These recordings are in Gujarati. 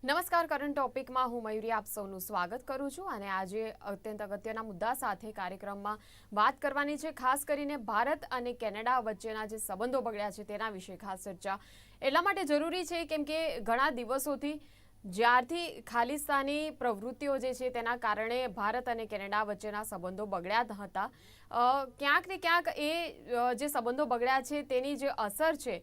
નમસ્કાર. કરંટ ટોપિકમાં હું મયુરી આપ સૌનું સ્વાગત કરું છું અને આજે અત્યંત અગત્યના મુદ્દા સાથે કાર્યક્રમમાં વાત કરવાની છે. ખાસ કરીને ભારત અને કેનેડા વચ્ચેના જે સંબંધો બગડ્યા છે તેના વિશે ખાસ ચર્ચા એટલા માટે જરૂરી છે કેમ કે ઘણા દિવસોથી જ્યારથી ખાલિસ્તાની પ્રવૃત્તિઓ જે છે તેના કારણે ભારત અને કેનેડા વચ્ચેના સંબંધો બગડ્યા હતા, ક્યાંક ને ક્યાંક એ જે સંબંધો બગડ્યા છે તેની જે અસર છે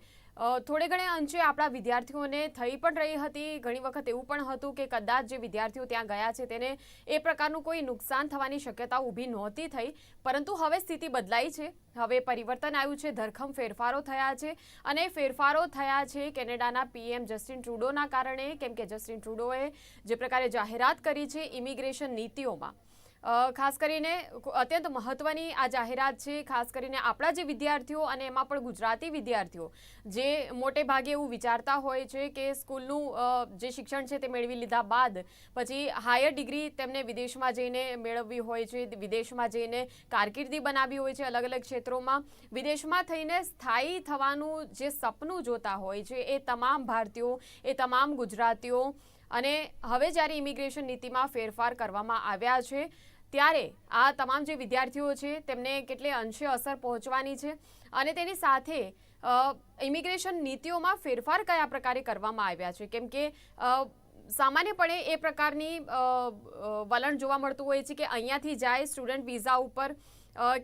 થોડે ઘણે અંશે આપણા વિદ્યાર્થીઓને થઈ પણ રહી હતી. ઘણી વખત એવું પણ હતું કે કદાચ જે વિદ્યાર્થીઓ ત્યાં ગયા છે તેને એ પ્રકારનું કોઈ નુકસાન થવાની શક્યતા ઊભી નહોતી થઈ, પરંતુ હવે સ્થિતિ બદલાઈ છે. હવે પરિવર્તન આવ્યું છે, ધરખમ ફેરફારો થયા છે અને ફેરફારો થયા છે કેનેડાના પીએમ જસ્ટિન ટ્રુડોના કારણે, કેમ કે જસ્ટિન ટ્રુડોએ જે પ્રકારે જાહેરાત કરી છે ઇમિગ્રેશન નીતિઓમાં, ખાસ કરીને અત્યંત મહત્વની આ જાહેરાત છે. ખાસ કરીને આપણા જે વિદ્યાર્થીઓ અને એમાં પણ ગુજરાતી વિદ્યાર્થીઓ જે મોટે ભાગે એવું વિચારતા હોય છે કે સ્કૂલનું જે શિક્ષણ છે તે મેળવી લીધા બાદ પછી હાયર ડિગ્રી તેમને વિદેશમાં જઈને મેળવવી હોય છે, વિદેશમાં જઈને કારકિર્દી બનાવવી હોય છે, અલગ અલગ ક્ષેત્રોમાં વિદેશમાં થઈને સ્થાયી થવાનું જે સપનું જોતા હોય છે એ તમામ ભારતીયો, એ તમામ ગુજરાતીઓ, અને હવે જ્યારે ઇમિગ્રેશન નીતિમાં ફેરફાર કરવામાં આવ્યા છે ત્યારે આ તમામ જે વિદ્યાર્થીઓ છે તેમને કેટલે અંશે અસર પહોંચવાની છે અને તેની સાથે ઇમિગ્રેશન નીતિઓમાં ફેરફાર કયા પ્રકારે કરવામાં આવ્યા છે. કેમ કે સામાન્યપણે એ પ્રકારની વલણ જોવા મળતું હોય છે કે અહીંયાથી જાય સ્ટુડન્ટ વિઝા ઉપર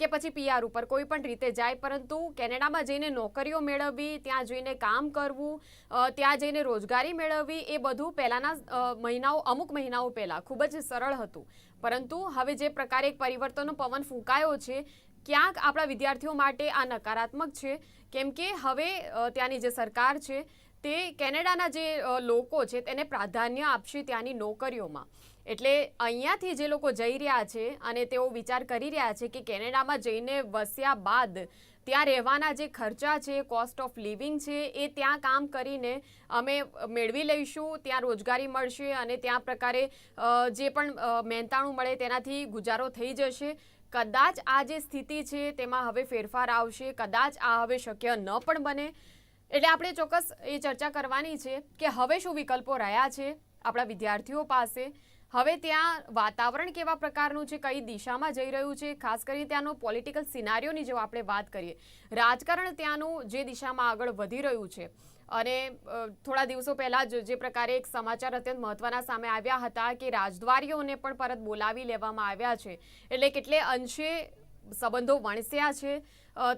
કે પછી પીઆર ઉપર કોઈ પણ રીતે જાય, પરંતુ કેનેડામાં જઈને નોકરીઓ મેળવવી, ત્યાં જઈને કામ કરવું, ત્યાં જઈને રોજગારી મેળવવી, એ બધું પહેલાંના મહિનાઓ, અમુક મહિનાઓ પહેલાં ખૂબ જ સરળ હતું. પરંતુ હવે જે પ્રકારે એક પરિવર્તનનો પવન ફૂંકાયો છે, ક્યાંક આપણા વિદ્યાર્થીઓ માટે આ નકારાત્મક છે. કેમ કે હવે ત્યાંની જે સરકાર છે તે કેનેડાના જે લોકો છે તેને પ્રાધાન્ય આપશે ત્યાંની નોકરીઓમાં. એટલે અહીંયાથી જે લોકો જઈ રહ્યા છે અને તેઓ વિચાર કરી રહ્યા છે કે કેનેડામાં જઈને વસ્યા બાદ ત્યાં રહેવાના જે ખર્ચા છે, કોસ્ટ ઓફ લિવિંગ છે, એ ત્યાં કામ કરીને અમે મેળવી લઈશું, ત્યાં રોજગારી મળશે અને ત્યાં પ્રકારે જે પણ મહેનતાણું મળે તેનાથી ગુજારો થઈ જશે. કદાચ આ જે સ્થિતિ છે તેમાં હવે ફેરફાર આવશે, કદાચ આ હવે શક્ય ન પણ બને. એટલે આપણે ચોક્કસ એ ચર્ચા કરવાની છે કે હવે શું વિકલ્પો રહ્યા છે આપણા વિદ્યાર્થીઓ પાસે, હવે ત્યાં વાતાવરણ કેવા પ્રકારનું છે, કઈ દિશામાં જઈ રહ્યું છે, ખાસ કરીને ત્યાંનો પોલિટિકલ સિનારીઓની જો આપણે વાત કરીએ, રાજકારણ ત્યાંનું જે દિશામાં આગળ વધી રહ્યું છે. અને થોડા દિવસો પહેલાં જે પ્રકારે એક સમાચાર અત્યંત મહત્વના સામે આવ્યા હતા કે રાજદ્વારીઓને પણ પરત બોલાવી લેવામાં આવ્યા છે, એટલે કેટલે અંશે સંબંધો વણસ્યા છે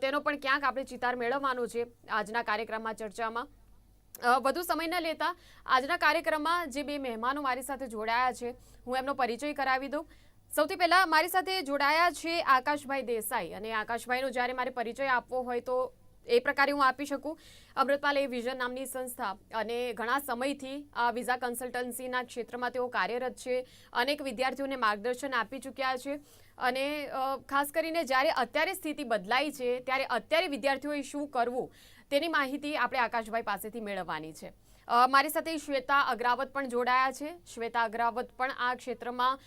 તેનો પણ ક્યાંક આપણે ચિતાર મેળવવાનો છે આજના કાર્યક્રમમાં ચર્ચામાં. વધુ સમય ન લેતા આજના કાર્યક્રમમાં જે બે મહેમાનો મારી સાથે જોડાયા છે હું એમનો પરિચય કરાવી દઉં. સૌથી પહેલાં મારી સાથે જોડાયા છે આકાશભાઈ દેસાઈ, અને આકાશભાઈનો જ્યારે મારે પરિચય આપવો હોય તો એ પ્રકારે હું આપી શકું. અમૃતપાલ એ વિઝન નામની સંસ્થા અને ઘણા સમયથી આ વિઝા કન્સલ્ટન્સીના ક્ષેત્રમાં તેઓ કાર્યરત છે, અનેક વિદ્યાર્થીઓને માર્ગદર્શન આપી ચૂક્યા છે અને ખાસ કરીને જ્યારે અત્યારે સ્થિતિ બદલાઈ છે ત્યારે અત્યારે વિદ્યાર્થીઓએ શું કરવું તેની માહિતી આપણે આકાશભાઈ પાસેથી મેળવવાની છે. મારી સાથે શ્વેતા અગ્રાવત પણ જોડાયા છે. શ્વેતા અગ્રાવત પણ આ ક્ષેત્રમાં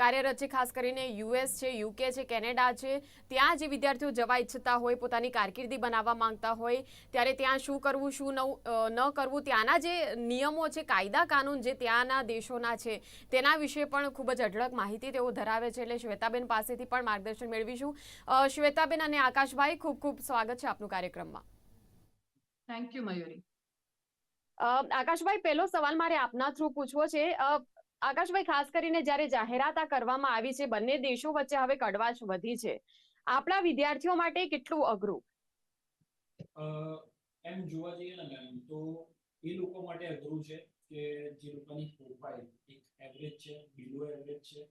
કાર્યરત છે, ખાસ કરીને યુએસ છે, યુકે છે, કેનેડા છે, ત્યાં જે વિદ્યાર્થીઓ જવા ઈચ્છતા હોય, પોતાની કારકિર્દી બનાવવા માંગતા હોય ત્યારે ત્યાં શું કરવું, શું ન કરવું, ત્યાંના જે નિયમો છે, કાયદા કાનૂન જે ત્યાંના દેશોના છે તેના વિશે પણ ખૂબ જ અઢળક માહિતી તેઓ ધરાવે છે. એટલે શ્વેતાબેન પાસેથી પણ માર્ગદર્શન મેળવીશું. શ્વેતાબેન અને આકાશભાઈ, ખૂબ ખૂબ સ્વાગત છે આપનું કાર્યક્રમમાં. Thank you Mayuri. આકાશભાઈ, પહેલો સવાલ મારે આપના થ્રુ પૂછવો છે. આકાશભાઈ, ખાસ કરીને જ્યારે જાહેરાત કરવામાં આવી છે, બંને દેશો વચ્ચે હવે કડવાશ વધી છે, આપણા વિદ્યાર્થીઓ માટે કેટલું અઘરું? એમ જોવા જઈએ ને મેમ, તો એ લોકો માટે અઘરું છે કે જે લોકોની પ્રોફાઇલ એક એવરેજ છે, બિલો એવરેજ છે,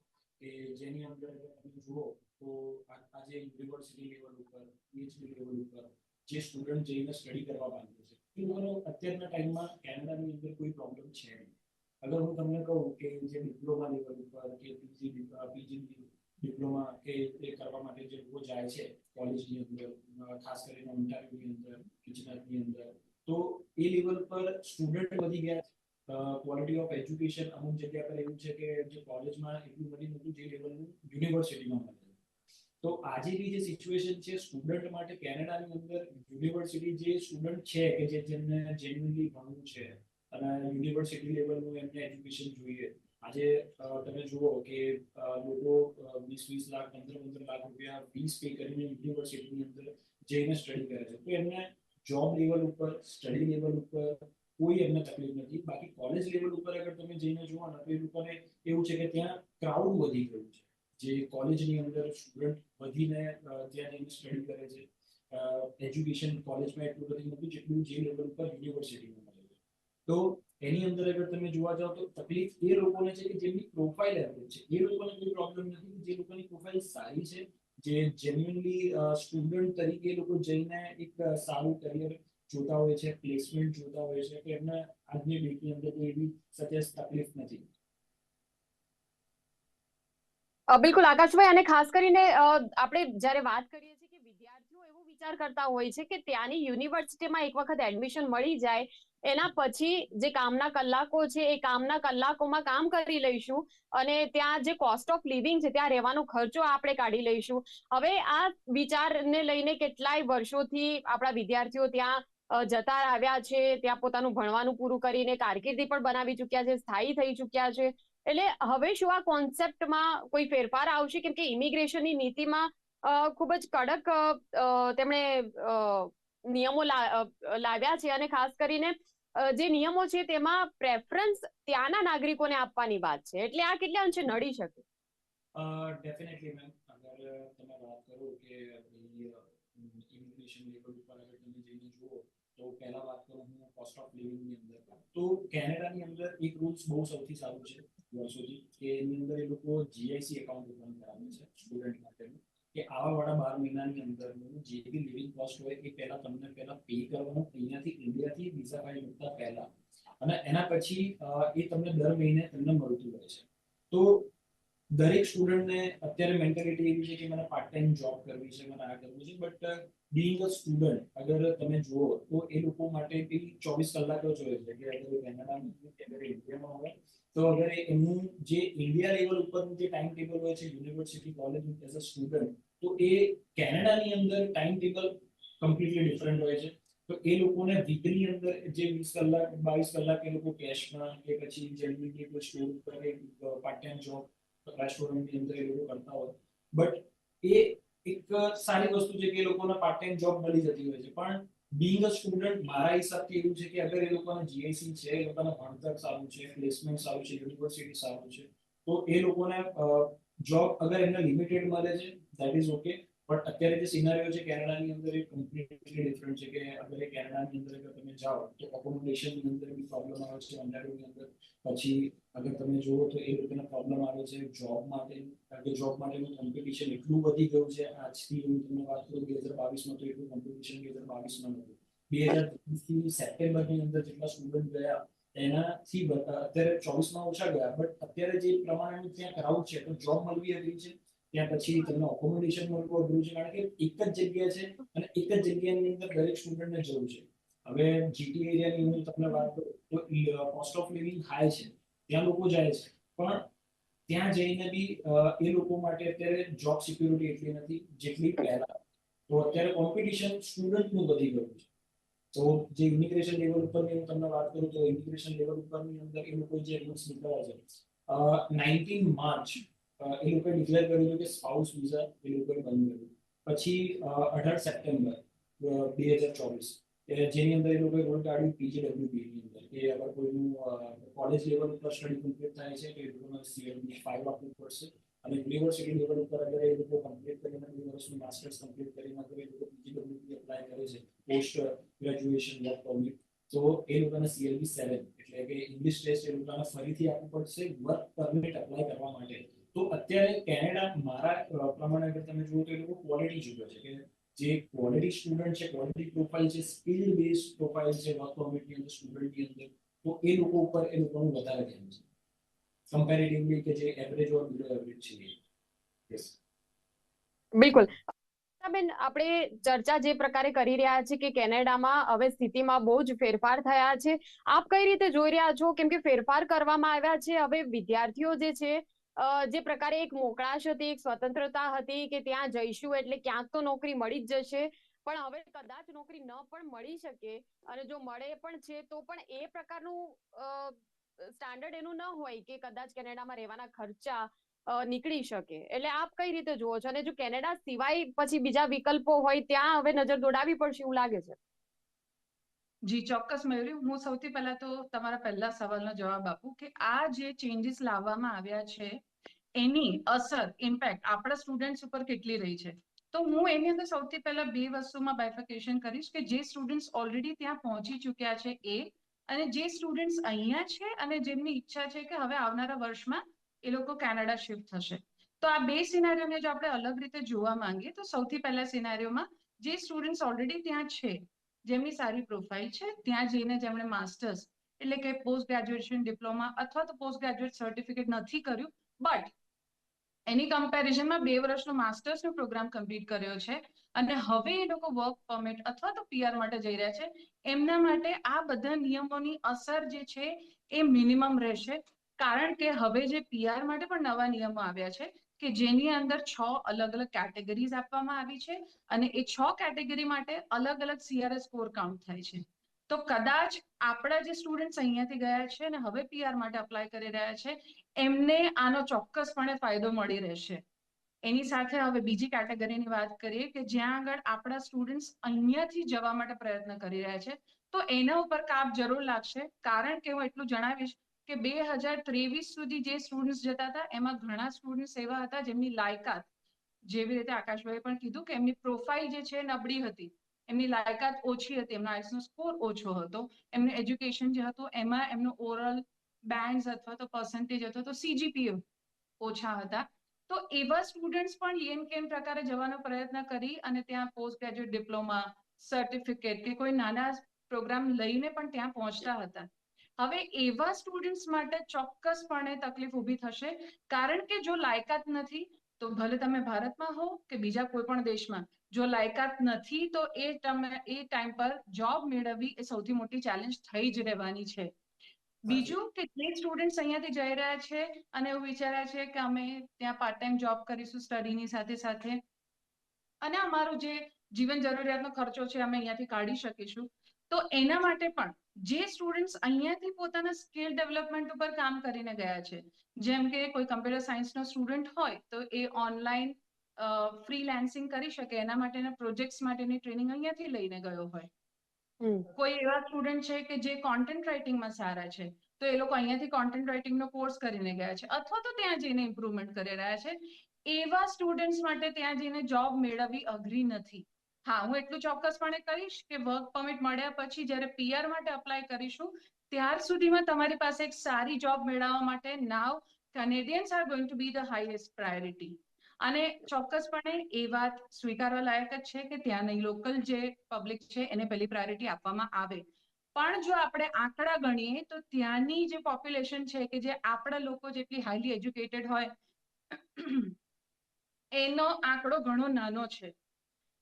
કે જેની અંદર તમે જુઓ તો આજે યુનિવર્સિટી લેવલ ઉપર, પીએચડી લેવલ ઉપર જે સ્ટુડન્ટ જઈને સ્ટડી કરવા માંગે છે એ લોકોનો અત્યારના ટાઈમમાં કેનેડાની અંદર કોઈ પ્રોબ્લેમ છે નહીં. અગર હું તમને કહું કે જે ડિપ્લોમા લેવલ ઉપર કે પીજી ડિપ્લોમા કે એ કરવા માટે જે લોકો જાય છે કોલેજની અંદર, ખાસ કરીને ઓન્ટારિયોની અંદર, કિચનરની અંદર, તો એ લેવલ પર સ્ટુડન્ટ વધી ગયા છે. ક્વોલિટી ઓફ એજ્યુકેશન અમુક જગ્યા પર એવું છે કે જે કોલેજમાં એટલું બધી નહોતું જે લેવલનું યુનિવર્સિટીમાં મળે. તો આજેની જે સિચ્યુએશન છે સ્ટુડન્ટ માટે કેનેડાની અંદર, યુનિવર્સિટી જે સ્ટુડન્ટ છે કે જેમને જેન્યુઅલી ભણવું છે, અને યુનિવર્સિટી લેવલનું એમને એજ્યુકેશન જોઈએ. આજે તમે જુઓ કે લોકો 20 લાખ 15 લાખ રૂપિયા ફીસ પે કરીને યુનિવર્સિટીની અંદર જઈને સ્ટડી કરે છે. તો એમને જોબ લેવલ ઉપર, સ્ટડી લેવલ ઉપર કોઈ એમને તકલીફ નથી. બાકી કોલેજ લેવલ ઉપર અગર તમે જઈને જુઓ ને તો એ લોકોને એવું છે કે ત્યાં ક્રાઉડ વધી ગયું છે. જે કોલેજની અંદર સ્ટુડન્ટ વધીને ત્યાં જઈને સ્ટડી કરે છે. એજ્યુકેશન કોલેજમાં એટલું નથી મળતું જેટલું જે લેવલ ઉપર યુનિવર્સિટીમાં મળે છે. તો એની અંદર અગર તમે જોવા જાઓ તો તકલીફ એ લોકોને છે કે જેમની પ્રોફાઇલ એવરેજ છે. એ લોકોને કોઈ પ્રોબ્લેમ નથી. જે લોકોની પ્રોફાઇલ સારી છે, જે જેન્યુઅલી સ્ટુડન્ટ તરીકે એ લોકો જઈને એક સારું કરિયર જોતા હોય છે, પ્લેસમેન્ટ જોતા હોય છે, કે એમને આજની ડેટની અંદર કોઈ એવી સચેસ તકલીફ નથી. બિલકુલ આકાશભાઈ, અને ખાસ કરીને આપણે જ્યારે વાત કરીએ છીએ કે વિદ્યાર્થીઓ એવો વિચાર કરતા હોય છે કે ત્યાંની યુનિવર્સિટીમાં એક વખત એડમિશન મળી જાય એના પછી જે કામના કલાકો છે એ કામના કલાકોમાં કામ કરી લઈશું અને ત્યાં જે કોસ્ટ ઓફ લિવિંગ છે ત્યાં રહેવાનો ખર્ચો આપણે કાઢી લઈશું. હવે આ વિચારને લઈને કેટલાય વર્ષોથી આપણા વિદ્યાર્થીઓ ત્યાં જતા આવ્યા છે, ત્યાં પોતાનું ભણવાનું પૂરું કરીને કારકિર્દી પણ બનાવી ચૂક્યા છે, સ્થાયી થઈ ચૂક્યા છે. એટલે હવે શું આ કોન્સેપ્ટમાં કોઈ ફેરફાર આવશે? કેમ કે ઇમિગ્રેશનની નીતિમાં ખૂબ જ કડક તેમણે નિયમો લાવ્યા છે અને ખાસ કરીને જે નિયમો છે તેમાં પ્રેફરન્સ ત્યાંના નાગરિકોને આપવાની વાત છે. એટલે આ કેટલા અંશે નડી શકે? ડેફિનેટલી મેમ, અગર તમે વાત કરો કે ઇમિગ્રેશન લેવલ ઉપર અગર તમે જઈને જુઓ તો પહેલા વાત કરું હું કોસ્ટ ઓફ લિવિંગની અંદર, તો કેનેડાની અંદર એક રૂલ્સ બહુ સૌથી સારું છે વર્ષોથી, કે એની અંદર એ લોકો જીઆઈસી એકાઉન્ટ ઓપન કરાવે છે સ્ટુડન્ટ માટેનું, કે આવા વાળા 12 મહિનાની અંદરનું જે બી લિવિંગ કોસ્ટ હોય એ પહેલા તમને પે કરવાનું અહીંયાથી ઇન્ડિયાથી વિઝા ફાઇલ મૂકતા પહેલા, અને એના પછી એ તમને દર મહિને તમને મળતું હોય છે. તો દરેક સ્ટુડન્ટને અત્યારે મેન્ટાલિટી એવી છે કે મને પાર્ટ ટાઈમ જોબ કરવી છે, મને આ કરવું છે, બટ બીઇંગ અ સ્ટુડન્ટ અગર તમે જુઓ તો એ લોકો માટે બી 24 કલાક જ હોય છે. કે અગર કેનેડામાં કે અગર ઇન્ડિયામાં હોય તો અગર એમનું જે ઇન્ડિયા લેવલ ઉપરનું જે ટાઈમ ટેબલ હોય છે university college as a student, તો એ કેનેડાની અંદર ટાઈમ ટેબલ કમ્પ્લીટલી ડિફરન્ટ હોય છે. તો એ લોકોને વીકની અંદર જે 20 કલાક 22 કલાક એ લોકો કેશમાં કે પછી જેનરલી કોઈ સ્ટોર ઉપર પાર્ટ ટાઈમ જોબ રેસ્ટોરન્ટની અંદર એ લોકો કરતા હોય, બટ એ એક સારી વસ્તુ છે કે એ લોકોને પાર્ટ ટાઈમ જોબ મળી જતી હોય છે. પણ બીંગ અ સ્ટુડન્ટ મારા હિસાબથી એવું છે કે અગર એ લોકોને જીઆઈસી છે, એ લોકોને ભણતર સારું છે, પ્લેસમેન્ટ સારું છે, યુનિવર્સિટી સારું છે, તો એ લોકોને જોબ અગર એમને લિમિટેડ મળે છે ધેટ ઇઝ ઓકે. બટ અત્યારે જે સિનારીઓ છે કેનેડાની અંદર એ કમ્પ્લીટલી ડિફરન્ટ છે. કે અગર કેનેડાની અંદર અગર તમે જાઓ તો એકોમોડેશનની અંદર બી પ્રોબ્લેમ આવે છે, ઓન્ટારિયોની અંદર. પછી અગર તમે જુઓ તો એ લોકોને પ્રોબ્લેમ આવે છે જોબ માટે, કારણ કે જોબ માટેનું કોમ્પિટિશન એટલું વધી ગયું છે. આજથી હું તમને વાત કરું 2022માં તો એટલું કોમ્પિટિશન 2022માં નહોતું. 2023 સપ્ટેમ્બરની અંદર જેટલા સ્ટુડન્ટ ગયા એનાથી અત્યારે 24માં ઓછા ગયા, બટ અત્યારે જે પ્રમાણેનું ત્યાં ક્રાઉડ છે તો જોબ મળવી અઘરી છે. ત્યાં પછી તમને એકોમોડેશન મળવું અઘરું છે, કારણ કે એક જ જગ્યા છે અને એક જ જગ્યાની અંદર દરેક સ્ટુડન્ટને જવું છે. હવે જીટી એરિયાની હું તમને વાત કરું તો કોસ્ટ ઓફ લિવિંગ હાઈ છે, ત્યાં લોકો જાય છે, પણ ત્યાં જઈને બી એ લોકો માટે અત્યારે જોબ સિક્યુરિટી એટલી નથી જેટલી પહેલા. તો અત્યારે કોમ્પિટિશન સ્ટુડન્ટનું વધી ગયું છે. તો જે ઇમિગ્રેશન લેવલ ઉપરની હું તમને વાત કરું તો ઇમિગ્રેશન લેવલ ઉપરની અંદર એ લોકો જે રૂલ્સ નીકળ્યા છે 19 માર્ચ એ લોકોએ ડિક્લેર કર્યું કે સ્પાઉસ વિઝા એ લોકોએ બંધ કર્યું. પછી 18 સપ્ટેમ્બર 2024 જેની અંદર એ લોકોએ રોલ કાઢ્યું પીજીડબ્લ્યુપી ની અંદર, કે અગર કોઈનું કોલેજ લેવલ ઉપર સ્ટડી કમ્પ્લીટ થાય છે તો એ લોકોને સીએલબી 5 આપવું પડશે. અને યુનિવર્સિટી લેવલ ઉપર અગર એ લોકો કમ્પ્લીટ કરીને 2 વર્ષનું માસ્ટર્સ કમ્પ્લીટ કરીને અગર એ લોકો પીજીડબ્લ્યુપી એપ્લાય કરે છે પોસ્ટ ગ્રેજ્યુએશન વર્ક પરમિટ, તો એ લોકોને સીએલબી 7 એટલે કે ઇંગ્લિશ ટેસ્ટ એ લોકોને ફરીથી આપવું પડશે વર્ક પરમિટ એપ્લાય કરવા માટે. તો અત્યારે કેનેડા મારા પ્રમાણે અગર તમે જુઓ તો એ લોકો ક્વોલિટી જુએ છે, કે જે ક્વોલિટી સ્ટુડન્ટ છે, ક્વોલિટી પ્રોફાઇલ છે, સ્કિલ બેઝ પ્રોફાઇલ છે વર્ક પરમિટની અંદર સ્ટુડન્ટની અંદર, તો એ લોકો ઉપર એ લોકોનું વધારે ધ્યાન છે કમ્પેરેટિવલી કે જે એવરેજ ઓર બિલો એવરેજ છે. યસ બિલકુલ. બેન, આપણે ચર્ચા જે પ્રકારે કરી રહ્યા છીએ કે કેનેડામાં હવે સ્થિતિમાં બહુ જ ફેરફાર થયા છે, આપ કઈ રીતે જોઈ રહ્યા છો? કેમ કે ફેરફાર કરવામાં આવ્યા છે. હવે વિદ્યાર્થીઓ જે છે જે પ્રકારે એક મોકળાશ હતી, એક સ્વતંત્રતા હતી કે ત્યાં જઈશું એટલે ક્યાંક તો નોકરી મળી જ જશે, પણ હવે કદાચ નોકરી ન પણ મળી શકે અને જો મળે પણ છે તો પણ એ પ્રકારનું સ્ટાન્ડર્ડ એનું ન હોય કે કદાચ કેનેડામાં રહેવાના ખર્ચા નીકળી શકે. એટલે આપ કઈ રીતે જુઓ છો? અને જો કેનેડા સિવાય પછી બીજા વિકલ્પો હોય ત્યાં હવે નજર દોડાવી પડશે એવું લાગે છે? જી ચોક્કસ મયુરી, હું સૌથી પહેલા તો તમારા પહેલા સવાલનો જવાબ આપું કે આ જે ચેન્જીસ લાવવામાં આવ્યા છે એની અસર ઇમ્પેક્ટ આપણા સ્ટુડન્ટ્સ ઉપર કેટલી રહી છે. તો હું એની અંદર સૌથી પહેલા બે વસ્તુમાં બાયફિકેશન કરીશ કે જે સ્ટુડન્ટ્સ ઓલરેડી ત્યાં પહોંચી ચૂક્યા છે એ, અને જે સ્ટુડન્ટ્સ અહીંયા છે અને જેમની ઈચ્છા છે કે હવે આવનારા વર્ષમાં એ લોકો કેનેડા શિફ્ટ થશે. તો આ બે સિનારીઓને જો આપણે અલગ રીતે જોવા માંગીએ તો સૌથી પહેલા સિનારીઓમાં જે સ્ટુડન્ટ્સ ઓલરેડી ત્યાં છે, જેમની સારી પ્રોફાઇલ છે, ત્યાં જઈને જેમણે માસ્ટર્સ એટલે કે પોસ્ટ ગ્રેજ્યુએશન ડિપ્લોમા અથવા તો પોસ્ટ ગ્રેજ્યુએટ સર્ટિફિકેટ નથી કર્યું, બટ એની કમ્પેરિઝનમાં 2 વર્ષનો માસ્ટર્સનો પ્રોગ્રામ કમ્પ્લીટ કર્યો છે અને હવે એ લોકો વર્ક પરમિટ અથવા તો પીઆર માટે જઈ રહ્યા છે, એમના માટે આ બધા નિયમોની અસર જે છે એ મિનિમમ રહેશે. કારણ કે હવે જે પીઆર માટે પણ નવા નિયમો આવ્યા છે કે જેની અંદર 6 અલગ અલગ કેટેગરીઝ આપવામાં આવી છે અને એ 6 કેટેગરી માટે અલગ અલગ સીઆરએસ સ્કોર કાઉન્ટ થાય છે. તો કદાચ આપણા જે સ્ટુડન્ટ્સ અહીંયાથી ગયા છે અને હવે પીઆર માટે અપ્લાય કરી રહ્યા છે એમને આનો ચોક્કસપણે ફાયદો મળી રહેશે. એની સાથે હવે બીજી કેટેગરીની વાત કરીએ કે જ્યાં આગળ આપણા સ્ટુડન્ટ્સ અહીંયાથી જવા માટે પ્રયત્ન કરી રહ્યા છે, તો એના ઉપર કાપ જરૂર લાગશે. કારણ કે હું એટલું જણાવીશ કે 2023 સુધી જે સ્ટુડન્ટ્સ જતા હતા એમાં ઘણા સ્ટુડન્ટ્સ એવા હતા જેમની લાયકાત, જેવી રીતે આકાશભાઈ પણ કીધું કે એમની પ્રોફાઇલ જે છે નબળી હતી, એમની લાયકાત ઓછી હતી, એમના આઈએલટીએસ નો સ્કોર ઓછો હતો, એમનું એજ્યુકેશન જે હતું એમાં એમનો ઓરલ બેન્ડ્સ અથવા તો પર્સન્ટેજ અથવા તો સીજીપીએ ઓછા હતા. તો એવા સ્ટુડન્ટ્સ પણ એમ કેમ પ્રકારે જવાનો પ્રયત્ન કરી અને ત્યાં પોસ્ટ ગ્રેજ્યુએટ ડિપ્લોમા, સર્ટિફિકેટ કે કોઈ નાના પ્રોગ્રામ લઈને પણ ત્યાં પહોંચતા હતા. હવે એવા સ્ટુડન્ટ્સ માટે ચોક્કસપણે તકલીફ ઊભી થશે. કારણ કે જો લાયકાત નથી, તો ભલે તમે ભારતમાં હો કે બીજા કોઈ પણ દેશમાં, જો લાયકાત નથી તો એ ટાઈમ પર જોબ મેળવવી એ સૌથી મોટી ચેલેન્જ થઈ જ રહેવાની છે. બીજું કે જે સ્ટુડન્ટ્સ અહીંયાથી જઈ રહ્યા છે અને એવું વિચાર્યા છે કે અમે ત્યાં પાર્ટ ટાઈમ જોબ કરીશું સ્ટડીની સાથે સાથે અને અમારું જે જીવન જરૂરિયાતનો ખર્ચો છે અમે અહીંયાથી કાઢી શકીશું, તો એના માટે પણ જે સ્ટુડન્ટ્સ અહીંયાથી પોતાના સ્કિલ ડેવલપમેન્ટ ઉપર કામ કરીને ગયા છે, જેમ કે કોઈ કમ્પ્યુટર સાયન્સનો સ્ટુડન્ટ હોય તો એ ઓનલાઈન ફ્રીલાન્સિંગ કરી શકે, એના માટેના પ્રોજેક્ટ્સ માટેની ટ્રેનિંગ અહીંયાથી લઈને ગયો હોય. કોઈ એવા સ્ટુડન્ટ છે કે જે કોન્ટેન્ટ રાઇટિંગમાં સારા છે, તો એ લોકો અહીંયાથી કોન્ટેન્ટ રાઇટિંગનો કોર્સ કરીને ગયા છે અથવા તો ત્યાં જઈને ઇમ્પ્રુવમેન્ટ કરી રહ્યા છે. એવા સ્ટુડન્ટ્સ માટે ત્યાં જઈને જોબ મેળવવી અઘરી નથી. હા, હું એટલું ચોક્કસપણે કહીશ કે વર્ક પરમિટ મળ્યા પછી જ્યારે પીઆર માટે અપ્લાય કરીશું ત્યાર સુધીમાં તમારી પાસે એક સારી જોબ મેળવવા માટે now Canadians are going to be the highest priority. અને ચોક્કસપણે એ વાત સ્વીકારવા લાયક જ છે કે ત્યાંની લોકલ જે પબ્લિક છે એને પહેલી પ્રાયોરિટી આપવામાં આવે. પણ જો આપણે આંકડા ગણીએ તો ત્યાંની જે પોપ્યુલેશન છે કે જે આપણા લોકો જેટલી હાઈલી એજ્યુકેટેડ હોય એનો આંકડો ઘણો નાનો છે.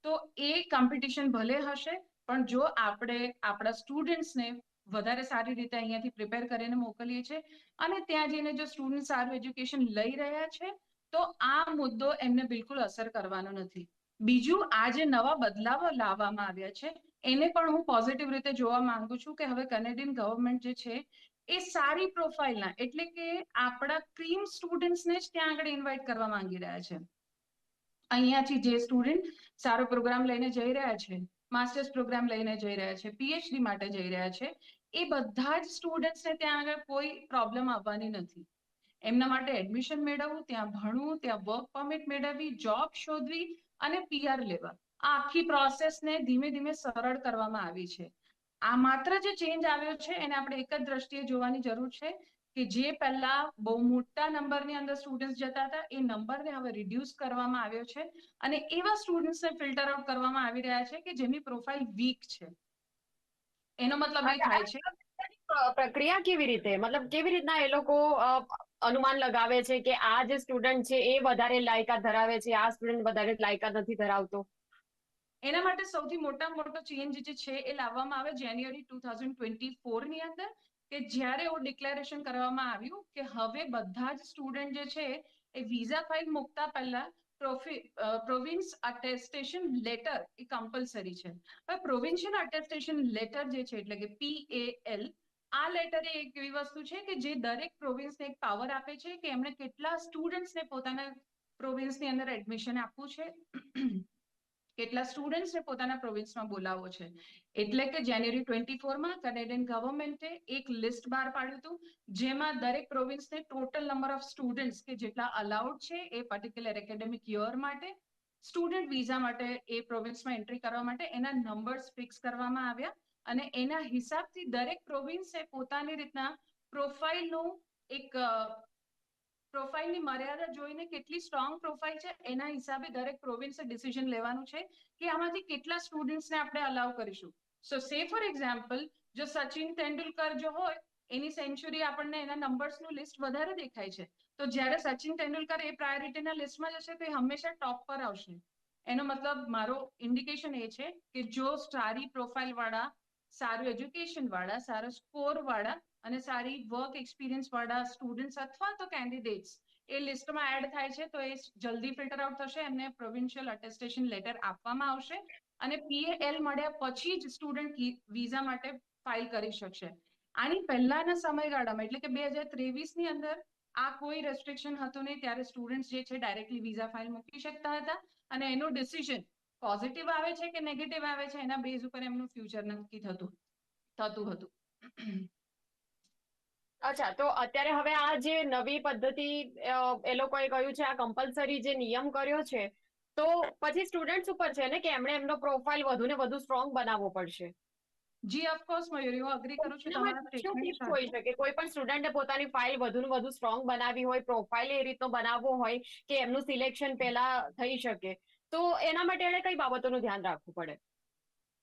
તો એ કોમ્પિટિશન ભલે હશે, પણ જો આપણે આપણા સ્ટુડન્ટ્સને વધારે સારી રીતે અહીંયાથી પ્રિપેર કરીને મોકલીએ છીએ અને ત્યાં જઈને જો સ્ટુડન્ટ સારું એજ્યુકેશન લઈ રહ્યા છે તો આ મુદ્દો એમને બિલકુલ અસર કરવાનો નથી. બીજું, આ જે નવા બદલાવો લાવવામાં આવ્યા છે એને પણ હું પોઝિટિવ રીતે જોવા માંગુ છું કે હવે કેનેડિયન ગવર્મેન્ટ જે છે એ સારી પ્રોફાઇલના એટલે કે આપણા ક્રીમ સ્ટુડન્ટ્સને જ ત્યાં આગળ ઇન્વાઇટ કરવા માંગી રહ્યા છે. અહીંયાથી જે સ્ટુડન્ટ સારો પ્રોગ્રામ લઈને જઈ રહ્યા છે, માસ્ટર્સ પ્રોગ્રામ લઈને જઈ રહ્યા છે, પીએચડી માટે જઈ રહ્યા છે, એ બધા જ સ્ટુડન્ટ્સને ત્યાં આગળ કોઈ પ્રોબ્લેમ આવવાની નથી. એમના માટે એડમિશન મેળવવું, ત્યાં ભણવું, ત્યાં વર્ક પરમિટ મેળવવી, જોબ શોધવી અને પીઆર લેવા, આ આખી પ્રોસેસને ધીમે ધીમે સરળ કરવામાં આવી છે. આ માત્ર જે ચેન્જ આવ્યો છે એને આપણે એક જ દ્રષ્ટિએ જોવાની જરૂર છે કે જે પહેલા બહુ મોટા નંબરની અંદર સ્ટુડન્ટ્સ જતા હતા એ નંબરને હવે રિડ્યુસ કરવામાં આવ્યો છે અને એવા સ્ટુડન્ટ્સને ફિલ્ટર આઉટ કરવામાં આવી રહ્યા છે કે જેની પ્રોફાઇલ વીક છે. એનો મતલબ એ થાય છે પ્રક્રિયા કેવી રીતે, મતલબ કેવી રીતના એ લોકો અનુમાન લગાવે છે કે આ જે સ્ટુડન્ટ છે એ વધારે લાયકાત ધરાવે છે, આ સ્ટુડન્ટ વધારે લાયકાત નથી ધરાવતો? એના માટે સૌથી મોટામાં મોટો ચેન્જ જે છે એ લાવવામાં આવે જાન્યુઆરી 2024 ની અંદર, કે જ્યારે એવું ડિક્લેરેશન કરવામાં આવ્યું કે હવે બધા જ સ્ટુડન્ટ જે છે એ વિઝા ફાઇલ મૂકતા પહેલા પ્રોવિન્સ અટેસ્ટેશન લેટર એ કમ્પલસરી છે. હવે પ્રોવિન્શિયલ અટેસ્ટેશન લેટર જે છે એટલે કે PAL, આ લેટર એ એક એવી વસ્તુ છે કે જે દરેક પ્રોવિન્સને એક પાવર આપે છે કે એમણે કેટલા સ્ટુડન્ટ્સને પોતાના પ્રોવિન્સની અંદર એડમિશન આપવું છે, કેટલા સ્ટુડન્ટ્સને પોતાના પ્રોવિન્સમાં બોલાવવો છે. એટલે કે જાન્યુઆરી 24માં કેનેડિયન ગવર્મેન્ટે એક લિસ્ટ બહાર પાડ્યું હતું જેમાં દરેક પ્રોવિન્સને ટોટલ નંબર ઓફ સ્ટુડન્ટ્સ કે જેટલા અલાઉડ છે એ પર્ટિક્યુલર એકેડેમિક યર માટે સ્ટુડન્ટ વિઝા માટે એ પ્રોવિન્સમાં એન્ટ્રી કરવા માટે એના નંબર્સ ફિક્સ કરવામાં આવ્યા અને એના હિસાબથી દરેક પ્રોવિન્સે પોતાની રીતના પ્રોફાઇલનું એક પ્રોફાઇલની મર્યાદા જોઈને કેટલી સ્ટ્રોંગ પ્રોફાઇલ છે એના હિસાબે દરેક પ્રોવિન્સે ડિસિઝન લેવાનું છે કે આમાંથી કેટલા સ્ટુડન્ટ્સને આપણે અલાઉ કરીશું. સો સે ફોર એક્ઝામ્પલ, જો સચિન તેંડુલકર જો હોય એની સેન્ચુરી આપણને એના નંબર્સનું લિસ્ટ વધારે દેખાય છે, તો જ્યારે સચિન તેંડુલકર એ પ્રાયોરિટીના લિસ્ટમાં જશે તો એ હંમેશા ટોપ પર આવશે. એનો મતલબ મારો ઇન્ડિકેશન એ છે કે જો સારી પ્રોફાઇલ વાળા, સારું એજ્યુકેશન વાળા, સારો સ્કોર વાળા અને સારી વર્ક એક્સપિરિયન્સ વાળા સ્ટુડન્ટ્સ અથવા તો કેન્ડિડેટ્સ એ લિસ્ટમાં એડ થાય છે તો એ જલ્દી ફિલ્ટર આઉટ થશે, એમને પ્રોવિન્શિયલ અટેસ્ટેશન લેટર આપવામાં આવશે અને PAL મળ્યા પછી જ સ્ટુડન્ટ વિઝા માટે ફાઇલ કરી શકશે. આની પહેલાના સમયગાળામાં એટલે કે 2023ની અંદર આ કોઈ રેસ્ટ્રિક્શન હતું નહીં, ત્યારે સ્ટુડન્ટ્સ જે છે ડાયરેક્ટલી વિઝા ફાઇલ મૂકી શકતા હતા અને એનું ડિસિઝન પોઝિટિવ આવે છે કે નેગેટિવ આવે છે એના બેઝ ઉપર એમનું ફ્યુચર નક્કી થતું હતું. અચ્છા, તો અત્યારે હવે આ જે નવી પદ્ધતિ એ લોકોએ કહ્યું છે, આ કમ્પલસરી જે નિયમ કર્યો છે, તો પછી સ્ટુડન્ટ્સ ઉપર છે ને કે એમણે એમનો પ્રોફાઇલ વધુ ને વધુ સ્ટ્રોંગ બનાવવો પડશે. જી ઓફકોર્સ મયુરી, હું અગ્રી કરું છું એના તમારા માટે શું સ્ટેટમેન્ટ ટિપ્સ હોઈ સાથે. શકે? કોઈ પણ સ્ટુડન્ટે પોતાની ફાઇલ વધુ ને વધુ સ્ટ્રોંગ બનાવી હોય, પ્રોફાઇલ એ રીતનો બનાવવો હોય કે એમનું સિલેક્શન પહેલા થઈ શકે, તો એના માટે એને કઈ બાબતોનું ધ્યાન રાખવું પડે?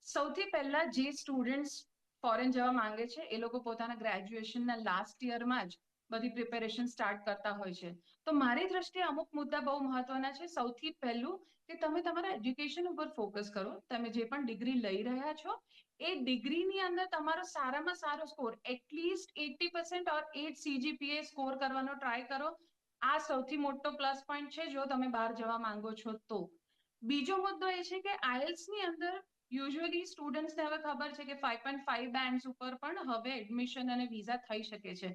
સૌથી પહેલા જે સ્ટુડન્ટ્સ ફોરેન જવા માંગે છે એ લોકો પોતાના ગ્રેજ્યુએશનના લાસ્ટ યરમાં જ બધી પ્રિપેરેશન સ્ટાર્ટ કરતા હોય છે. તો મારી દ્રષ્ટિએ અમુક મુદ્દા બહુ મહત્વના છે. સૌથી પહેલું કે તમે તમારા એજ્યુકેશન ઉપર ફોકસ કરો. તમે જે પણ ડિગ્રી લઈ રહ્યા છો એ ડિગ્રીની અંદર તમારો સારામાં સારો સ્કોર એટલીસ્ટ 80% ઓર 8 CGPA સ્કોર કરવાનો ટ્રાય કરો. આ સૌથી મોટો પ્લસ પોઈન્ટ છે જો તમે બહાર જવા માંગો છો તો. બીજો મુદ્દો એ છે કે IELTS ની અંદર યુઝ્યુઅલી સ્ટુડન્ટ્સને હવે ખબર છે કે 5.5 બેન્ડ્સ ઉપર પણ હવે એડમિશન અને વિઝા થઈ શકે છે.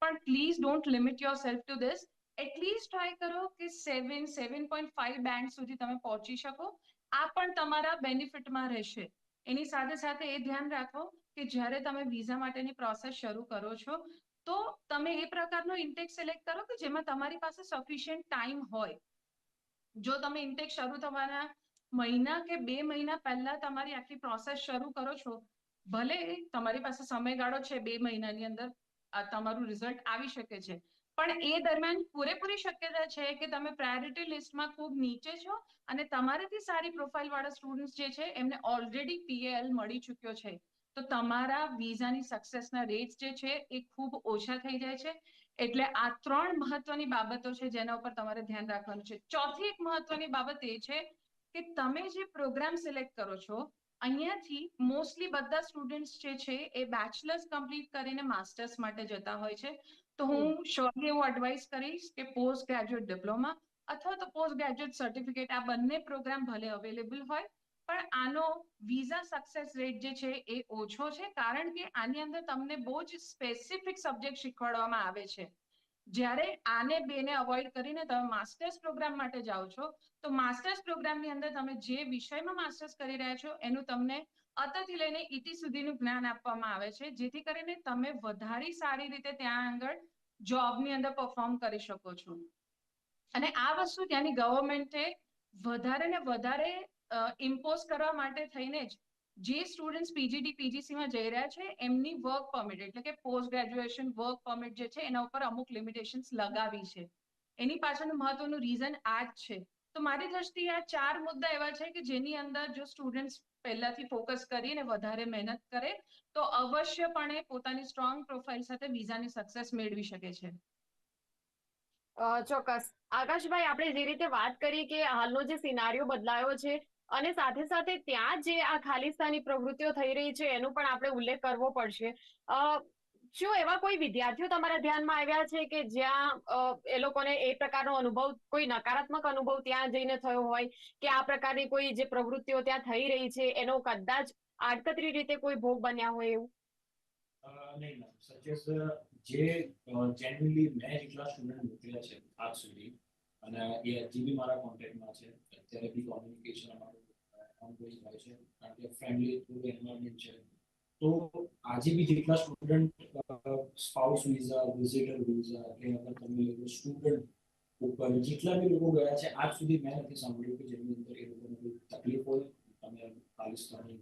પણ please don't limit your self two this. At least try કરો કે 7.5 બેન્ડ સુધી તમે પહોંચી શકો. આ પણ તમારા બેનિફિટમાં રહેશે. એની સાથે સાથે એ ધ્યાન રાખો કે જ્યારે તમે વિઝા માટેની પ્રોસેસ શરૂ કરો છો તો તમે એ પ્રકારનો ઇન્ટેક સિલેક્ટ કરો કે જેમાં તમારી પાસે સફિશિયન્ટ ટાઈમ હોય. જો તમે ઇન્ટેક શરૂ થવાના મહિના કે 2 મહિના પહેલા તમારી આખી પ્રોસેસ શરૂ કરો છો, ભલે તમારી પાસે સમયગાળો છે 2 મહિનાની અંદર તમારું રિઝલ્ટ આવી શકે છે, પણ એ દરમિયાન પૂરેપૂરી શક્યતા છે કે તમે પ્રાયોરિટી લિસ્ટમાં ખૂબ નીચે છો અને તમારાથી સારી પ્રોફાઇલ વાળા સ્ટુડન્ટ્સ જે છે એમને ઓલરેડી PAL મળી ચૂક્યો છે. તો તમારા વિઝાની સક્સેસના રેટ્સ જે છે એ ખૂબ ઓછા થઈ જાય છે. એટલે આ 3 મહત્વની બાબતો છે જેના ઉપર તમારે ધ્યાન રાખવાનું છે. ચોથી એક મહત્વની બાબત એ છે કે તમે જે પ્રોગ્રામ સિલેક્ટ કરો છો અહીંયાથી મોસ્ટલી બધા સ્ટુડન્ટ્સ જે છે એ બેચલર્સ કમ્પ્લીટ કરીને માસ્ટર્સ માટે જતા હોય છે. તો હું શ્યોરલી એવું એડવાઇસ કરીશ કે પોસ્ટ ગ્રેજ્યુએટ ડિપ્લોમા અથવા તો પોસ્ટ ગ્રેજ્યુએટ સર્ટિફિકેટ, આ બંને પ્રોગ્રામ ભલે અવેલેબલ હોય પણ આનો વિઝા સક્સેસ રેટ જે છે એ ઓછો છે, કારણ કે આની અંદર તમને બહુ જ સ્પેસિફિક સબ્જેક્ટ શીખવાડવામાં આવે છે. જ્યારે આને બેને અવોઇડ કરીને તમે માસ્ટર્સ પ્રોગ્રામ માટે જાઓ છો તો માસ્ટર્સ પ્રોગ્રામની અંદર તમે જે વિષયમાં માસ્ટર્સ કરી રહ્યા છો એનું તમને અતથી લઈને ઈટી સુધીનું જ્ઞાન આપવામાં આવે છે, જેથી કરીને તમે વધારે સારી રીતે ત્યાં આગળ જોબની અંદર પરફોર્મ કરી શકો છો. અને આ વસ્તુ ત્યાંની ગવર્મેન્ટે વધારે ને વધારે ઇમ્પોઝ કરવા માટે થઈને જ જે સ્ટુડન્ટ્સ PGD PGCમાં જઈ રહ્યા છે એમની વર્ક પરમિટ એટલે કે પોસ્ટ ગ્રેજ્યુએશન વર્ક પરમિટ જે છે એના ઉપર અમુક લિમિટેશન્સ લગાવી છે. એની પાછળનું મહત્વનું રીઝન આ જ છે. તો મારી દ્રષ્ટિએ આ 4 મુદ્દા એવા છે કે જેની અંદર જો સ્ટુડન્ટ્સ પહેલાથી ફોકસ કરીને વધારે મહેનત કરે તો અવશ્યપણે પોતાની સ્ટ્રોંગ પ્રોફાઇલ સાથે વિઝાની સક્સેસ મેળવી શકે છે. ચોક્કસ. આકાશભાઈ, આપણે જે રીતે વાત કરી કે હાલનો જે સિનારીઓ બદલાયો છે અને સાથે સાથે ત્યાં જે આ ખાલિસ્તાની પ્રવૃત્તિઓ થઈ રહી છે એનો પણ આપણે ઉલ્લેખ કરવો પડશે. શું એવા કોઈ વિદ્યાર્થીઓ તમારા ધ્યાનમાં આવ્યા છે કે જ્યાં એ લોકોને એ પ્રકારનો અનુભવ, કોઈ નકારાત્મક અનુભવ ત્યાં જઈને થયો હોય કે આ પ્રકારની કોઈ જે પ્રવૃત્તિઓ ત્યાં થઈ રહી છે એનો કદાચ આડકતરી રીતે કોઈ ભોગ બન્યા હોય એવું? નહીં મેમ, સજેસ્ટ જે જેન્યુઅલી મેં જેટલા સ્ટુડન્ટ મોકલ્યા છે આજ સુધી, અને એ હજી બી મારા કોન્ટેક્ટમાં છે, અત્યારે બી કોમ્યુનિકેશન અમારું ઓનગોઈંગ હોય છે, કારણ કે ફ્રેન્ડલી થોડું એન્વાયરમેન્ટ છે. તો આજે બી જેટલા student spouse visa, visitor visa, કે અગર તમે સ્ટુડન્ટ ઉપર જેટલા બી લોકો ગયા છે આજ સુધી મેં નથી સાંભળ્યું કે જેની અંદર એ લોકોને કોઈ તકલીફ હોય. તમે પાલિસ્તાની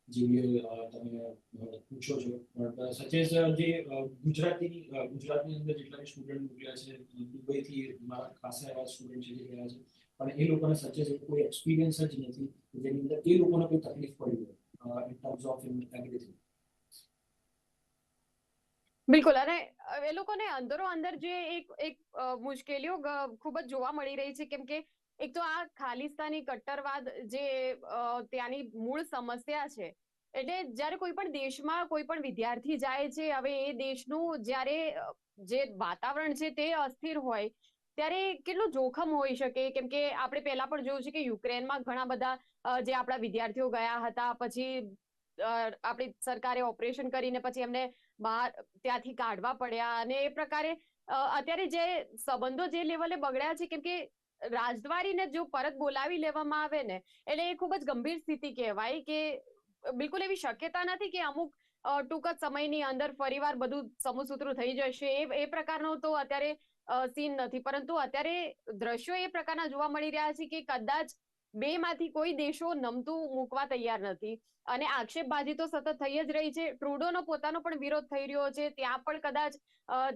જેવી તમે પૂછો છો, સચેસ જે ગુજરાતની અંદર જેટલા બી સ્ટુડન્ટ મોકલ્યા છે, દુબઈથી મારા ખાસા એવા સ્ટુડન્ટ છે જે ગયા છે, પણ એ લોકોને સચેસ કોઈ એક્સપિરિયન્સ જ નથી જેની અંદર એ લોકોને કોઈ તકલીફ પડી હોય ઇન ટર્મ્સ ઓફ એવરીથિંગ. બિલકુલ. અને એ લોકોને અંદરો અંદર જે એક મુશ્કેલીઓ ખૂબ જ જોવા મળી રહી છે, કેમ કે એક તો આ ખાલિસ્તાની કટ્ટરવાદ જે ત્યાંની મૂળ સમસ્યા છે. એટલે જ્યારે કોઈ પણ દેશમાં કોઈ પણ વિદ્યાર્થી જાય છે, હવે એ દેશનું જ્યારે જે વાતાવરણ છે તે અસ્થિર હોય ત્યારે કેટલું જોખમ હોઈ શકે, કેમ કે આપણે પહેલા પણ જોયું છે કે યુક્રેનમાં ઘણા બધા જે આપણા વિદ્યાર્થીઓ ગયા હતા, પછી આપણી સરકારે ઓપરેશન કરીને પછી એમને બહાર ત્યાંથી કાઢવા પડ્યા, અને એ પ્રકારે અત્યારે જે સંબંધો જે લેવલે બગડ્યા છે, કેમ કે રાજદ્વારીને જો પરત બોલાવી લેવામાં આવે ને એટલે એ ખૂબ જ ગંભીર સ્થિતિ કહેવાય, કે બિલકુલ એવી શક્યતા નથી કે અમુક ટૂંક જ સમયની અંદર ફરીવાર બધું સમુસૂત્રું થઈ જશે, એ પ્રકારનો તો અત્યારે સીન નથી. પરંતુ અત્યારે દ્રશ્યો એ પ્રકારના જોવા મળી રહ્યા છે કે કદાચ બેમાંથી કોઈ દેશો નમતું મૂકવા તૈયાર નથી, અને આક્ષેપબાજી તો સતત થઈ જ રહી છે. ટ્રુડોનો પોતાનો પણ વિરોધ થઈ રહ્યો છે, ત્યાં પણ કદાચ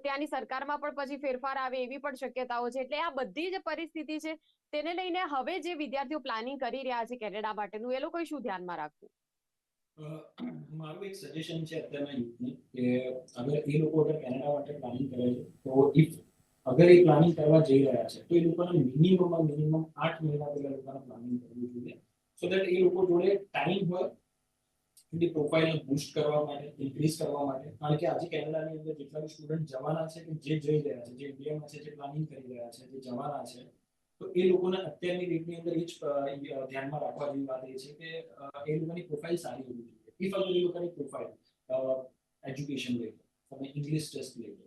ત્યાંની સરકારમાં પણ પછી ફેરફાર આવે એવી પણ શક્યતાઓ છે. એટલે આ બધી જે પરિસ્થિતિ છે તેને લઈને હવે જે વિદ્યાર્થીઓ પ્લાનિંગ કરી રહ્યા છે કેનેડા માટેનું, એ લોકોએ શું ધ્યાનમાં રાખવું? મારું એક સજેશન છે અત્યારના યુથને કે અગર એ લોકો અગર કેનેડા માટે પ્લાનિંગ કરે છે તો ઇફ અગર એ પ્લાનિંગ કરવા જઈ રહ્યા છે તો એ લોકોને મિનિમમ 8 મહિના પહેલા લોકોને પ્લાનિંગ કરવું જોઈએ, સો દેટ એ લોકો જોડે ટાઈમ હોય એની પ્રોફાઇલને બૂસ્ટ કરવા માટે, ઇન્ક્રીઝ કરવા માટે. કારણ કે આજે કેનેડાની અંદર જેટલા બી સ્ટુડન્ટ જવાના છે કે જે જઈ રહ્યા છે, જે ઇન્ડિયામાં છે, જે પ્લાનિંગ કરી રહ્યા છે, જે જવાના છે, તો એ લોકોને અત્યારની ડેટની અંદર એ જ ધ્યાનમાં રાખવા જેવી વાત એ છે કે એ લોકોની પ્રોફાઇલ સારી હોવી જોઈએ. ઇફ અગર એ લોકોની પ્રોફાઇલ એજ્યુકેશન લઈ લો, તમે ઇંગ્લિશ ટેસ્ટ લઈ લો,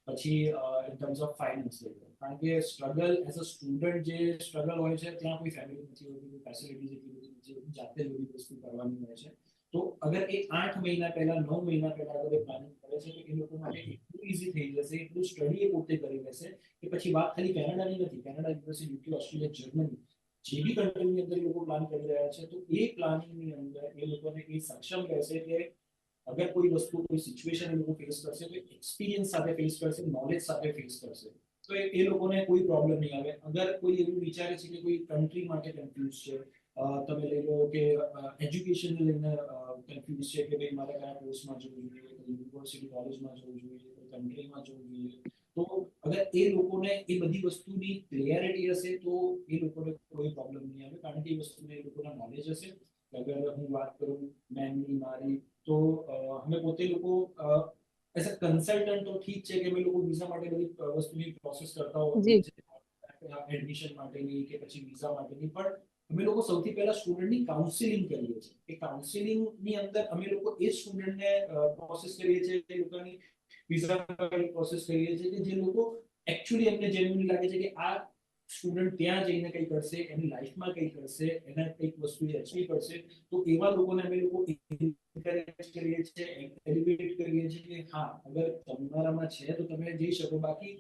પછી ઇન ટર્મ્સ ઓફ ફાઇનાન્સ લઈ લો, કારણ કે સ્ટ્રગલ એઝ અ સ્ટુડન્ટ જે સ્ટ્રગલ હોય છે ત્યાં કોઈ ફેમિલી નથી હોતી, કોઈ ફેસિલિટીઝ એટલી બધી નથી, જાતે જ બધી વસ્તુ કરવાની હોય છે. તો અગર એ 8 મહિના પહેલા, 9 મહિના પહેલા અગર એ પ્લાનિંગ કરે છે તો એ લોકો માટે એટલું ઈઝી થઈ જશે, એટલું સ્ટડી એ પોતે કરી લેશે કે પછી વાત ખાલી કેનેડાની નથી, Canada, USA, UK, Australia, Germany, જે બી કન્ટ્રીની અંદર એ લોકો પ્લાન કરી રહ્યા છે, તો એ પ્લાનિંગની અંદર એ લોકોને એ સક્ષમ રહેશે કે અગર કોઈ વસ્તુ, કોઈ સિચ્યુએશન એ લોકો ફેસ કરશે તો એક્સપિરિયન્સ સાથે ફેસ કરશે, નોલેજ સાથે ફેસ કરશે, તો એ લોકોને કોઈ પ્રોબ્લેમ નહીં આવે. અગર કોઈ એવું વિચારે છે કે કોઈ કન્ટ્રી માટે કન્ફ્યુઝ છે, તમે લઈ લો કે એજ્યુકેશન લઈને કન્ફ્યુઝ છે કે ભાઈ મારે કયા કોર્સમાં જવું જોઈએ, યુનિવર્સિટી કોલેજમાં જવું જોઈએ, કન્ટ્રીમાં જવું જોઈએ, તો અગર એ લોકોને એ બધી વસ્તુની ક્લિયરિટી હશે તો એ લોકોને કોઈ પ્રોબ્લેમ નહીં આવે, કારણ કે એ વસ્તુને એ લોકોના નોલેજ હશે. અગર હું વાત કરું મેનની, મારી, તો અમે પોતે લોકો એઝ અ કન્સલ્ટન્ટ તો ઠીક છે કે અમે લોકો વિઝા માટે બધી વસ્તુની પ્રોસેસ કરતા હોઈએ જી. છીએ, એડમિશન માટેની કે પછી વિઝા માટેની, પણ અમે લોકો સૌથી પહેલા સ્ટુડન્ટની કાઉન્સિલિંગ કરીએ છીએ. એ કાઉન્સિલિંગની અંદર અમે લોકો એ સ્ટુડન્ટને પ્રોસેસ કરીએ છીએ, એ લોકોની વિઝા પ્રોસેસ કરીએ છીએ કે જે લોકો એકચ્યુઅલી એમને જેન્યુઅલી લાગે છે કે આ સ્ટુડન્ટ ત્યાં જઈને કંઈ કરશે, એની લાઈફમાં કંઈ કરશે, એને કંઈક વસ્તુ અચીવ કરશે, તો એવા લોકોને અમે લોકો એન્કરેજ કરીએ છીએ, એલિવેટ કરીએ છીએ કે હા અગર તમારામાં છે તો તમે જઈ શકો. બાકી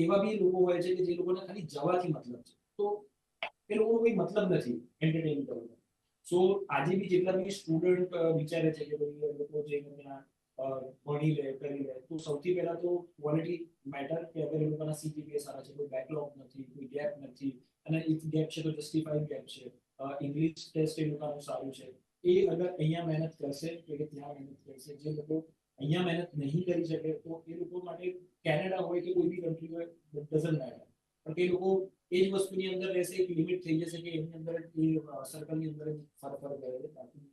એવા બી લોકો હોય છે કે જે લોકોને ખાલી જવાથી મતલબ છે, તો એ લોકોનો કોઈ મતલબ નથી એન્ટરટેન કરવાનો. સો આજે બી જેટલા બી સ્ટુડન્ટ વિચારે છે કે ભાઈ લોકો જઈને ત્યાં ભણી લે, કરી લે, તો સૌથી પહેલા તો ક્વોલિટી મેટર, કે અગર એ લોકોના સીજીપીએ સારા છે, કોઈ બેકલોગ નથી, કોઈ ગેપ નથી, અને ઇફ ગેપ છે તો જસ્ટિફાઈડ ગેપ છે, ઇંગ્લિશ ટેસ્ટ એ લોકોનું સારું છે, એ અગર અહીંયા મહેનત કરશે તો એ ત્યાં મહેનત કરશે. જે લોકો અહીંયા મહેનત નહીં કરી શકે તો એ લોકો માટે કેનેડા હોય કે કોઈ બી કન્ટ્રી હોય, ડઝન્ટ મેટર, પણ એ લોકો એ જ વસ્તુની અંદર રહેશે, એક લિમિટ થઈ જશે કે એની અંદર એ સર્કલની અંદર ફરક રહે, બાકી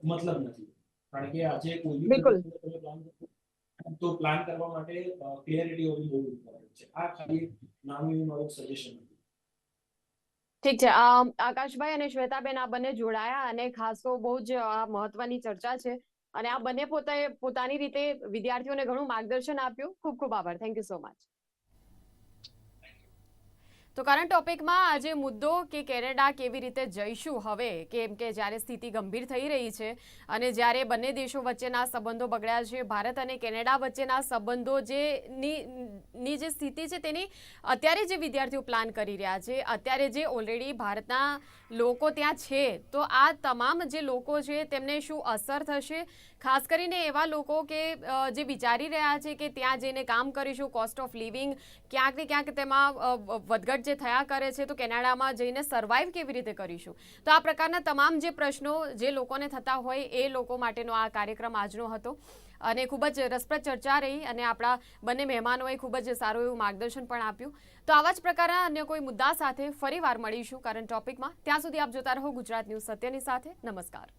મતલબ નથી. કારણ કે આજે કોઈ બી બિલકુલ. કન્ટ્રી તમે પ્લાન કરો તો પ્લાન કરવા માટે ક્લિયરિટી હોવી બહુ ઇમ્પોર્ટન્ટ છે. આ ખાલી નાનું એવું મારું સજેશન હતું. ઠીક છે. આકાશભાઈ અને શ્વેતાબેન આ બંને જોડાયા અને ખાસ તો બહુ જ મહત્વની ચર્ચા છે અને આ બંને પોતાની રીતે વિદ્યાર્થીઓને ઘણું માર્ગદર્શન આપ્યું. ખૂબ ખૂબ આભાર. Thank you so much. તો કરંટ ટોપિકમાં આજે મુદ્દો કે કેનેડા કેવી રીતે જઈશું હવે, કેમ કે જ્યારે સ્થિતિ ગંભીર થઈ રહી છે અને જ્યારે બંને દેશો વચ્ચેના સંબંધો બગડ્યા છે, ભારત અને કેનેડા વચ્ચેના સંબંધો ની જે સ્થિતિ છે તેની અત્યારે જે વિદ્યાર્થીઓ પ્લાન કરી રહ્યા છે, અત્યારે જે ઓલરેડી ભારતના લોકો ત્યાં છે, તો આ તમામ જે લોકો છે તેમને શું અસર થશે? ખાસ કરીને એવા લોકો કે જે વિચારી રહ્યા છે કે ત્યાં જઈને કામ કરીશું, કોસ્ટ ઓફ લિવિંગ ક્યાંક ને ક્યાંક તેમાં વધઘટ જે થયા કરે છે, તો કેનેડામાં જઈને સર્વાઈવ કેવી રીતે કરીશું? તો આ પ્રકારના તમામ જે પ્રશ્નો જે લોકોને થતા હોય એ લોકો માટેનો આ કાર્યક્રમ આજનો હતો અને ખૂબ જ રસપ્રદ ચર્ચા રહી અને આપણા બંને મહેમાનોએ ખૂબ જ સારું એવું માર્ગદર્શન પણ આપ્યું. તો આવા જ પ્રકારના અન્ય કોઈ મુદ્દા સાથે ફરીવાર મળીશું કરંટ ટોપિકમાં. ત્યાં સુધી આપ જોતા રહો ગુજરાત ન્યૂઝ સત્યની સાથે. નમસ્કાર.